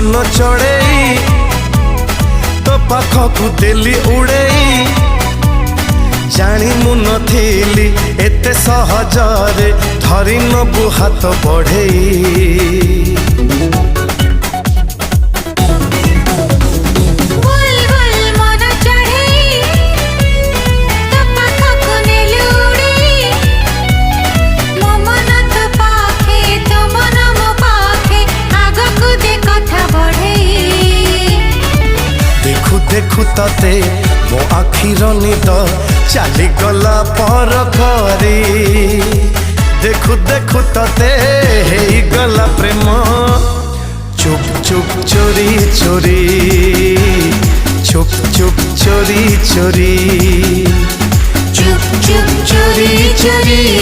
मन चढ़ई तो पाखकु देली उड़ई जानी मु नथिली एते सहजरे धरी नबु हाथ बढ़ई। देखु तते मो आखिर निद चली गला पर करी देखु देखु तते हे गला प्रेम चुप चुप चोरी चोरी चुप चुप चोरी चोरी चुप चुप चोरी चोरी।